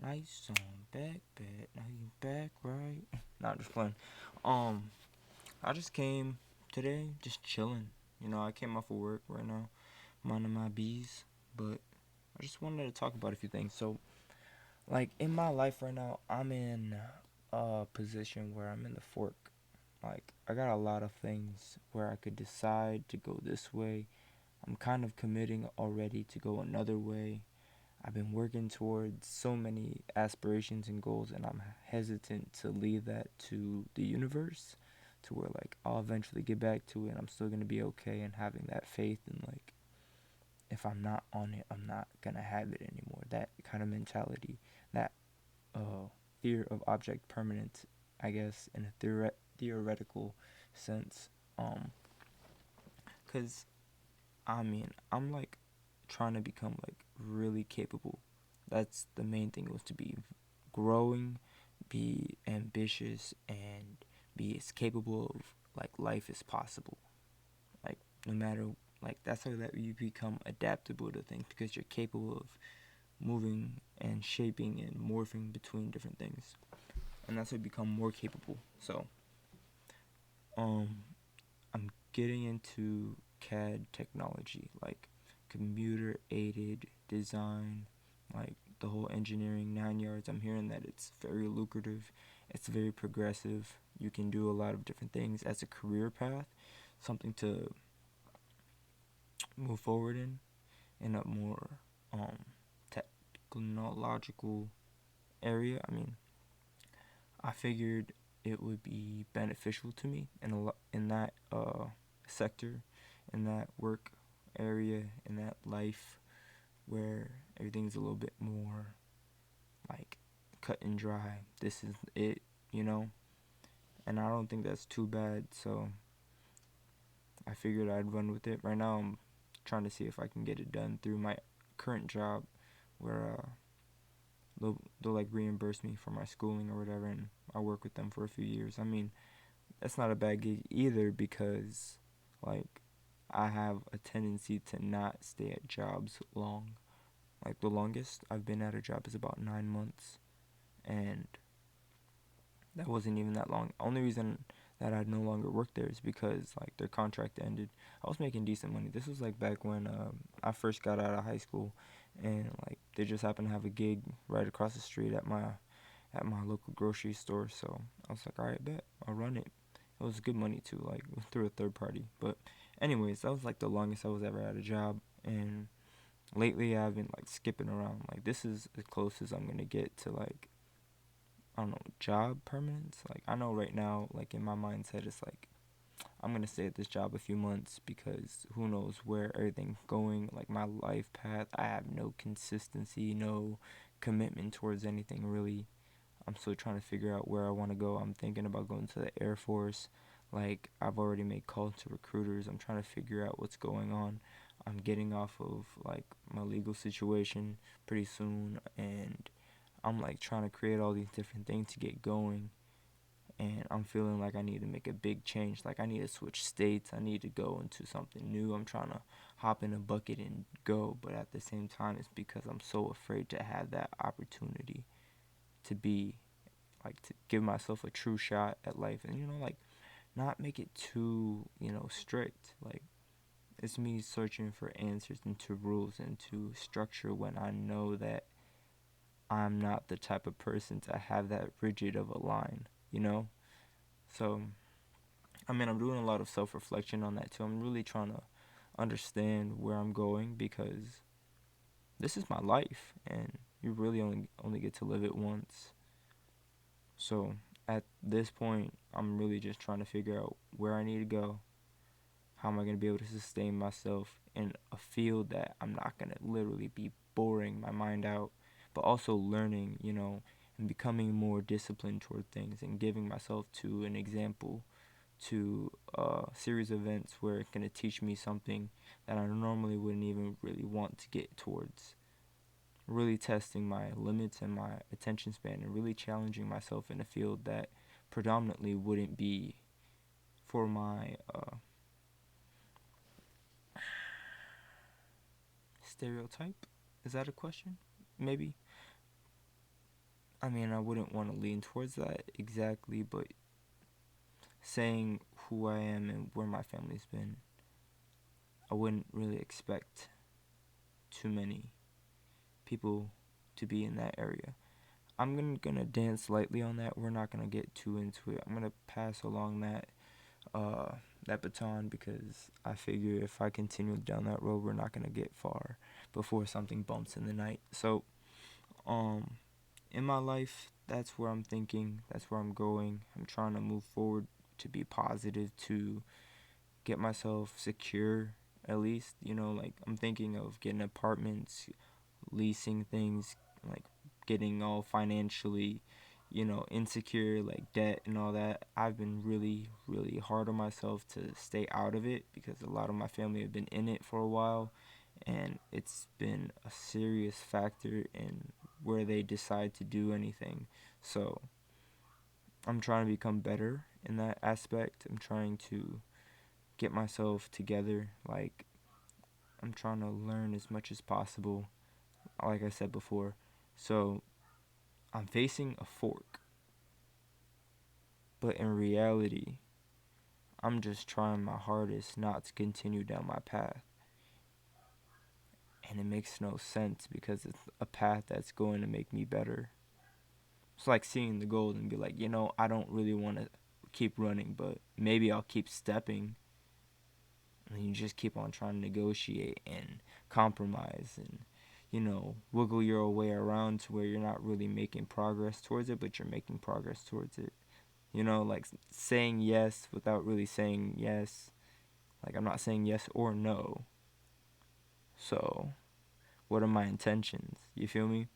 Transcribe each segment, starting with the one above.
Nice song, back, back, now you back, right? Nah, just playing. Um, I just came today, just chilling. I came off of work right now, minding my bees, but I just wanted to talk about a few things. So, like in my life right now, I'm in a position where I'm in the fork. Like I got a lot of things where I could decide to go this way. I'm kind of committing already to go another way. I've been working towards so many aspirations and goals, and I'm hesitant to leave that to the universe, to where like I'll eventually get back to it and I'm still gonna be okay, and having that faith and like if I'm not on it, I'm not gonna have it anymore. That kind of mentality, that fear of object permanence, I guess, in a theoretical sense. Um, cause I mean, I'm like trying to become like really capable. That's the main thing, was to be growing, be ambitious, and be as capable of like life as possible. Like no matter, like that's how that you become adaptable to things, because you're capable of moving and shaping and morphing between different things, and that's how you become more capable. So um I'm getting into CAD technology, like computer aided design, like the whole engineering 9 yards. I'm hearing that it's very lucrative, it's very progressive. You can do a lot of different things as a career path, something to move forward in a more um, technological area. I mean, I figured it would be beneficial to me in that sector, in that work area, in that life where everything's a little bit more like cut and dry. This is it, you know? And I don't think that's too bad, so I figured I'd run with it. Right now, I'm trying to see if I can get it done through my current job, where they'll like reimburse me for my schooling or whatever, and I'll work with them for a few years. I mean, that's not a bad gig either, because like I have a tendency to not stay at jobs long. Like the longest I've been at a job is about 9 months, and that wasn't even that long. Only reason that I no longer work there is because like their contract ended. I was making decent money. This was like back when I first got out of high school, and like they just happened to have a gig right across the street at my local grocery store. So I was like, all right, bet I'll run it. It was good money too, like through a third party. But anyways, that was like the longest I was ever at a job. And lately I've been like skipping around. Like this is as close as I'm gonna get to like, I don't know, job permanence. Like I know right now, like in my mindset, it's like I'm gonna stay at this job a few months, because who knows where everything's going. Like my life path, I have no consistency, no commitment towards anything really. I'm still trying to figure out where I want to go. I'm thinking about going to the Air Force. Like I've already made calls to recruiters. I'm trying to figure out what's going on. I'm getting off of like my legal situation pretty soon, and I'm like trying to create all these different things to get going, and I'm feeling like I need to make a big change. Like I need to switch states. I need to go into something new. I'm trying to hop in a bucket and go, but at the same time it's because I'm so afraid to have that opportunity to be like to give myself a true shot at life, and like not make it too strict. Like it's me searching for answers into rules and to structure, when I know that I'm not the type of person to have that rigid of a line. So I mean, I'm doing a lot of self-reflection on that too. I'm really trying to understand where I'm going, because this is my life, and you really only get to live it once. So at this point, I'm really just trying to figure out where I need to go. How am I going to be able to sustain myself in a field that I'm not going to literally be boring my mind out, but also learning, and becoming more disciplined toward things, and giving myself to an example, to a series of events where it's going to teach me something that I normally wouldn't even really want to get towards. Really testing my limits and my attention span, and really challenging myself in a field that predominantly wouldn't be for my stereotype. Is that a question? Maybe. I mean, I wouldn't want to lean towards that exactly, but saying who I am and where my family's been, I wouldn't really expect too many people to be in that area. I'm gonna dance lightly on that. We're not gonna get too into it. I'm gonna pass along uh that baton because I figure if I continue down that road, we're not gonna get far before something bumps in the night. So, um, in my life, that's where I'm thinking. That's where I'm going. I'm trying to move forward to be positive, to get myself secure at least. Like I'm thinking of getting apartments, leasing things, like getting all financially, insecure, like debt and all that. I've been really, really hard on myself to stay out of it because a lot of my family have been in it for a while, and it's been a serious factor in where they decide to do anything. So I'm trying to become better in that aspect. I'm trying to get myself together. Like, I'm trying to learn as much as possible, like I said before. So I'm facing a fork, but in reality, I'm just trying my hardest not to continue down my path. And it makes no sense because it's a path that's going to make me better. It's like seeing the goal and be like, I don't really want to keep running, but maybe I'll keep stepping. And you just keep on trying to negotiate and compromise and, wiggle your way around to where you're not really making progress towards it, but you're making progress towards it. Like saying yes without really saying yes. Like, I'm not saying yes or no. So, what are my intentions? You feel me?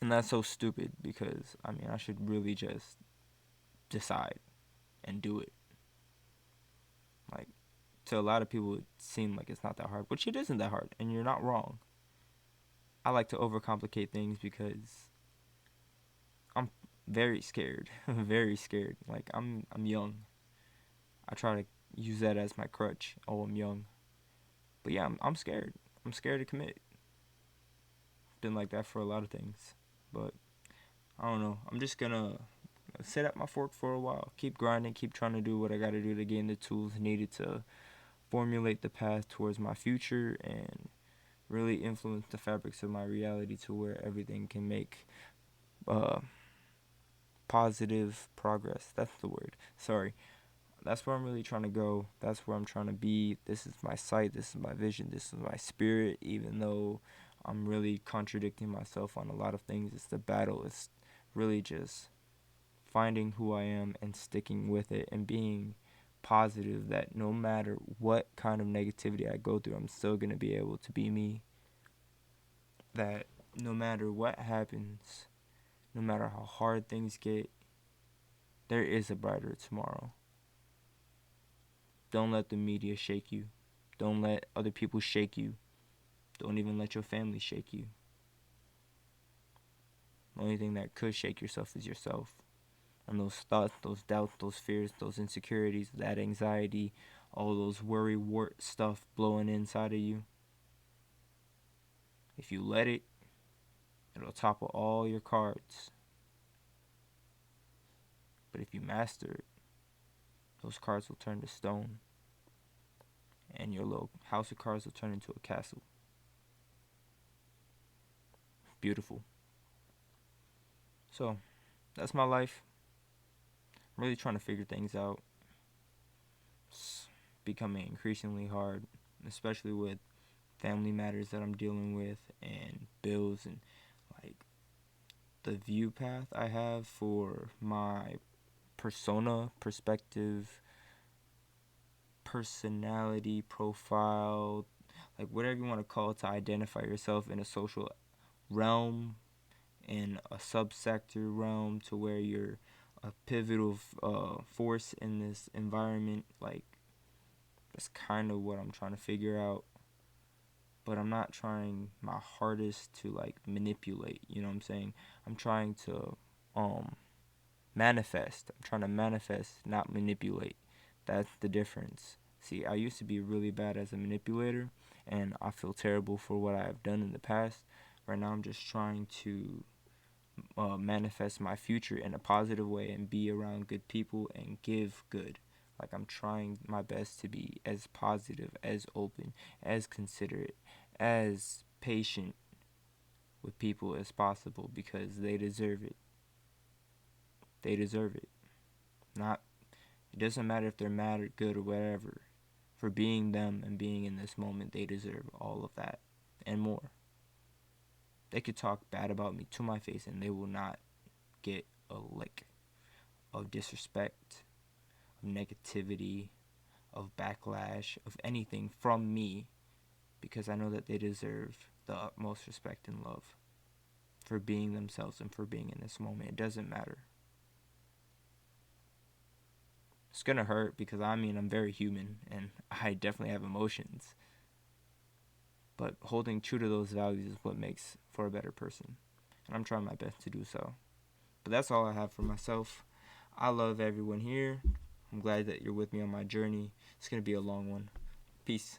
And that's so stupid because, I mean, I should really just decide and do it. Like, to a lot of people, it seems like it's not that hard, which it isn't that hard, and you're not wrong. I like to overcomplicate things because I'm very scared, very scared. Like, I'm young. I try to use that as my crutch. Oh, I'm young. But yeah, I'm scared. I'm scared to commit. Been like that for a lot of things. But I don't know. I'm just gonna sit at my fork for a while. Keep grinding, keep trying to do what I gotta do to gain the tools needed to formulate the path towards my future and really influence the fabrics of my reality to where everything can make uh, positive progress. That's the word. Sorry. That's where I'm really trying to go. That's where I'm trying to be. This is my sight. This is my vision. This is my spirit. Even though I'm really contradicting myself on a lot of things, it's the battle. It's really just finding who I am and sticking with it and being positive that no matter what kind of negativity I go through, I'm still going to be able to be me. That no matter what happens, no matter how hard things get, there is a brighter tomorrow. Don't let the media shake you. Don't let other people shake you. Don't even let your family shake you. The only thing that could shake yourself is yourself. And those thoughts, those doubts, those fears, those insecurities, that anxiety, all those worry wart stuff blowing inside of you. If you let it, it'll topple all your cards. But if you master it, those cards will turn to stone. And your little house of cards will turn into a castle. Beautiful. So, that's my life. I'm really trying to figure things out. It's becoming increasingly hard, especially with family matters that I'm dealing with and bills and like the view path I have for my persona, perspective, personality, profile, like whatever you want to call it, to identify yourself in a social realm, in a subsector realm, to where you're a pivotal force in this environment. Like, that's kind of what I'm trying to figure out. But I'm not trying my hardest to like manipulate, you know what I'm saying? I'm trying to manifest. I'm trying to manifest, not manipulate. That's the difference. See, I used to be really bad as a manipulator, and I feel terrible for what I have done in the past. Right now, I'm just trying to manifest my future in a positive way and be around good people and give good. Like, I'm trying my best to be as positive, as open, as considerate, as patient with people as possible, because they deserve it. They deserve it. Not It doesn't matter if they're mad or good or whatever. For being them and being in this moment, they deserve all of that and more. They could talk bad about me to my face and they will not get a lick of disrespect, of negativity, of backlash, of anything from me, because I know that they deserve the utmost respect and love for being themselves and for being in this moment. It doesn't matter. It's gonna hurt because I'm very human and I definitely have emotions. But holding true to those values is what makes for a better person. And I'm trying my best to do so. But that's all I have for myself. I love everyone here. I'm glad that you're with me on my journey. It's gonna be a long one. Peace.